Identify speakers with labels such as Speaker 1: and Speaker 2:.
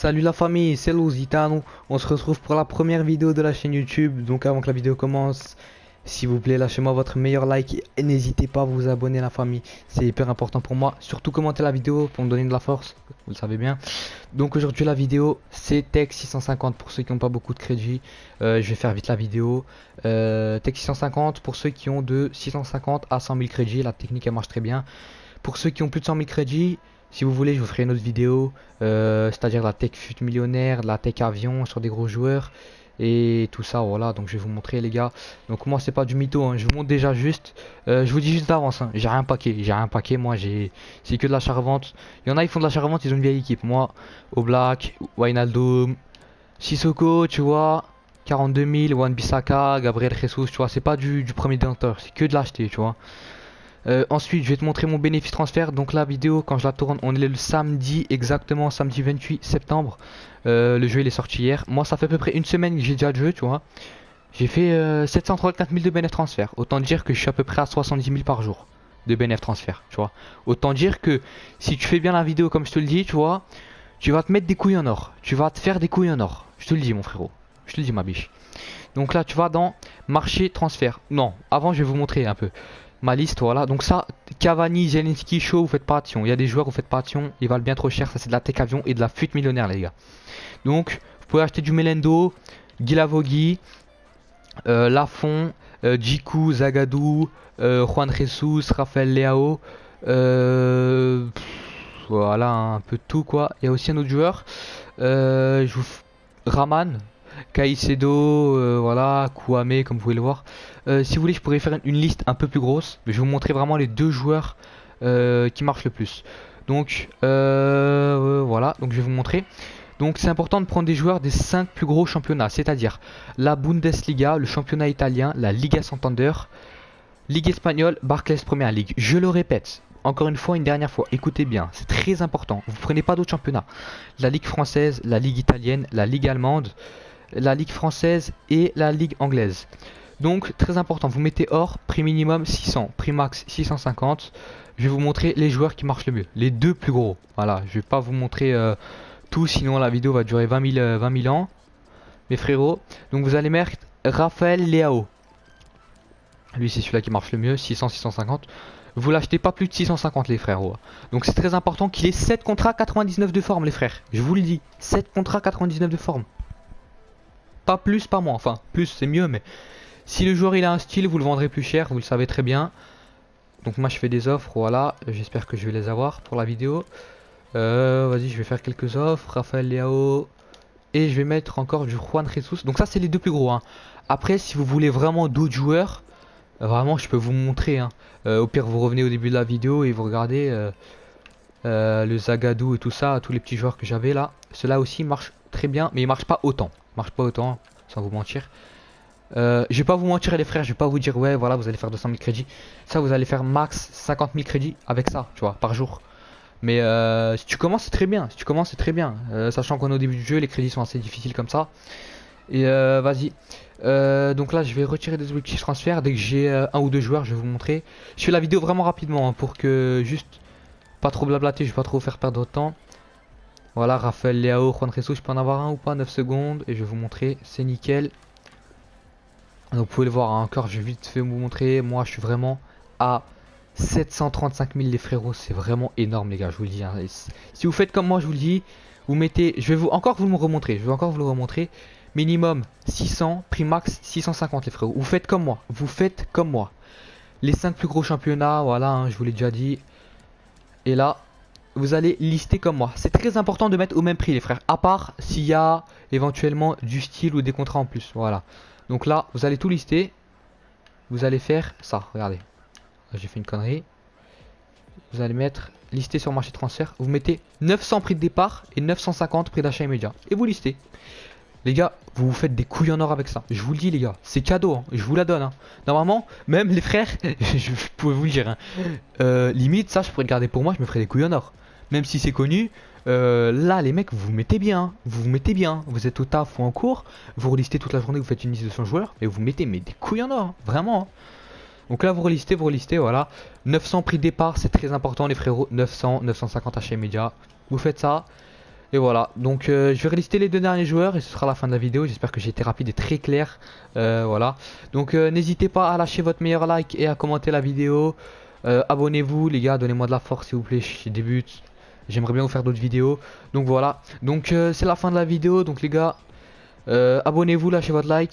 Speaker 1: Salut la famille, c'est Luzitano. On se retrouve pour la première vidéo de la chaîne YouTube. Donc avant que la vidéo commence, s'il vous plaît, lâchez-moi votre meilleur like et n'hésitez pas à vous abonner la famille. C'est hyper important pour moi. Surtout commenter la vidéo pour me donner de la force, vous le savez bien. Donc aujourd'hui la vidéo c'est Tech 650 pour ceux qui n'ont pas beaucoup de crédit. Je vais faire vite la vidéo. Tech 650 pour ceux qui ont de 650 à 100 000 crédits. La technique elle marche très bien. Pour ceux qui ont plus de 100 000 crédits, si vous voulez, je vous ferai une autre vidéo, c'est-à-dire la tech fut millionnaire, la tech avion sur des gros joueurs et tout ça, voilà. Donc je vais vous montrer les gars. Donc moi c'est pas du mytho, hein. Je vous montre déjà juste. Je vous dis juste d'avance, hein. J'ai rien paqué, moi c'est que de l'achat-revente. Il y en a ils font de l'achat-revente, ils ont une vieille équipe. Moi, Oblak, Wijnaldum, Sissoko, tu vois, 42 000, Wan-Bissaka, Gabriel Jesus, tu vois, c'est pas du premier denteur, c'est que de l'acheter, tu vois. Ensuite, je vais te montrer mon bénéfice transfert. Donc la vidéo, quand je la tourne, on est le samedi, exactement samedi 28 septembre. Le jeu il est sorti hier. Moi, ça fait à peu près une semaine que j'ai déjà le jeu, tu vois. J'ai fait 734 000 de bénéfice transfert. Autant dire que je suis à peu près à 70 000 par jour de bénéfice transfert, tu vois. Autant dire que si tu fais bien la vidéo comme je te le dis, tu vois, tu vas te mettre des couilles en or. Tu vas te faire des couilles en or. Je te le dis, mon frérot. Je te le dis, ma biche. Donc là, tu vas dans marché transfert. Non, avant, je vais vous montrer un peu ma liste, voilà. Donc ça, Cavani, Zelensky, Shaw, vous faites pas attention. Il y a des joueurs, vous faites pas attention. Ils valent bien trop cher. Ça, c'est de la tech avion et de la fuite millionnaire, les gars. Donc, vous pouvez acheter du Melendo, Guilavogui, Lafont, Djikou, Zagadou, Juan Jesus, Rafael Leao. Voilà, un peu de tout, quoi. Il y a aussi un autre joueur. Raman. Caicedo, voilà, Kouame, comme vous pouvez le voir. Si vous voulez, je pourrais faire une liste un peu plus grosse, mais je vais vous montrer vraiment les deux joueurs qui marchent le plus. Donc, voilà, donc je vais vous montrer. Donc, c'est important de prendre des joueurs des 5 plus gros championnats, c'est-à-dire la Bundesliga, le championnat italien, la Liga Santander, Ligue espagnole, Barclays Première Ligue. Je le répète, encore une fois, une dernière fois, écoutez bien, c'est très important. Vous prenez pas d'autres championnats. La Ligue française, la Ligue italienne, la Ligue allemande, la Ligue française et la Ligue anglaise. Donc très important, vous mettez or, prix minimum 600, prix max 650. Je vais vous montrer les joueurs qui marchent le mieux, les deux plus gros. Voilà, je vais pas vous montrer tout, sinon la vidéo va durer 20 000 ans, mes frérots. Donc vous allez mettre Rafael Leao. Lui c'est celui-là qui marche le mieux, 600, 650. Vous l'achetez pas plus de 650 les frérots. Donc c'est très important qu'il ait 7 contrats 99 de forme les frères. Je vous le dis, 7 contrats 99 de forme. Pas plus, pas moins. Enfin, plus c'est mieux, mais si le joueur il a un style, vous le vendrez plus cher, vous le savez très bien. Donc moi je fais des offres, voilà. J'espère que je vais les avoir pour la vidéo. Vas-y, je vais faire quelques offres. Rafael Leao. Et je vais mettre encore du Juan Jesus. Donc ça c'est les deux plus gros, hein. Après, si vous voulez vraiment d'autres joueurs, vraiment je peux vous montrer, hein. Au pire vous revenez au début de la vidéo et vous regardez le Zagadou et tout ça, tous les petits joueurs que j'avais là. Ceux-là aussi marchent très bien, mais ils marchent pas autant. Marche pas autant, sans vous mentir. Je vais pas vous mentir les frères, je vais pas vous dire ouais voilà vous allez faire 200 000 crédits. Ça vous allez faire max 50 000 crédits avec ça, tu vois, par jour. Mais si tu commences c'est très bien, si tu commences c'est très bien. Sachant qu'on est au début du jeu, les crédits sont assez difficiles comme ça. Et vas-y. Donc là je vais retirer des objectifs transferts. Dès que j'ai un ou deux joueurs je vais vous montrer. Je fais la vidéo vraiment rapidement hein, pour que juste pas trop blablater, je vais pas trop faire perdre de temps. Voilà, Rafael Leao, Juan Jesus, je peux en avoir un ou pas, 9 secondes. Et je vais vous montrer, c'est nickel. Donc vous pouvez le voir, hein, encore, je vais vite fait vous montrer. Moi, je suis vraiment à 735 000 les frérots. C'est vraiment énorme, les gars, je vous le dis. Hein. Si vous faites comme moi, je vous le dis, vous mettez... Je vais encore vous le remontrer, je vais encore vous le remontrer. Minimum 600, prix max 650 les frérots. Vous faites comme moi, vous faites comme moi. Les 5 plus gros championnats, voilà, hein, je vous l'ai déjà dit. Et là... vous allez lister comme moi. C'est très important de mettre au même prix les frères. À part s'il y a éventuellement du style ou des contrats en plus. Voilà. Donc là, vous allez tout lister. Vous allez faire ça. Regardez. J'ai fait une connerie. Vous allez mettre lister sur marché de transfert. Vous mettez 900 prix de départ et 950 prix d'achat immédiat. Et vous listez. Les gars, vous vous faites des couilles en or avec ça. Je vous le dis les gars. C'est cadeau. Hein. Je vous la donne. Hein. Normalement, même les frères, je pouvais vous le dire. Hein. Limite, ça, je pourrais le garder pour moi. Je me ferais des couilles en or. Même si c'est connu, là les mecs vous vous mettez bien, vous vous mettez bien, vous êtes au taf ou en cours, vous relistez toute la journée, vous faites une liste de 100 joueurs, et vous mettez mais des couilles en or, hein, vraiment. Hein. Donc là vous relistez, voilà. 900 prix de départ, c'est très important les frérots, 900, 950 achats immédiats, vous faites ça. Et voilà, donc je vais lister les deux derniers joueurs et ce sera la fin de la vidéo. J'espère que j'ai été rapide et très clair. Voilà, donc n'hésitez pas à lâcher votre meilleur like et à commenter la vidéo. Abonnez-vous les gars, donnez-moi de la force s'il vous plaît, je débute. J'aimerais bien vous faire d'autres vidéos. Donc voilà, donc c'est la fin de la vidéo. Donc les gars, abonnez-vous, lâchez votre like.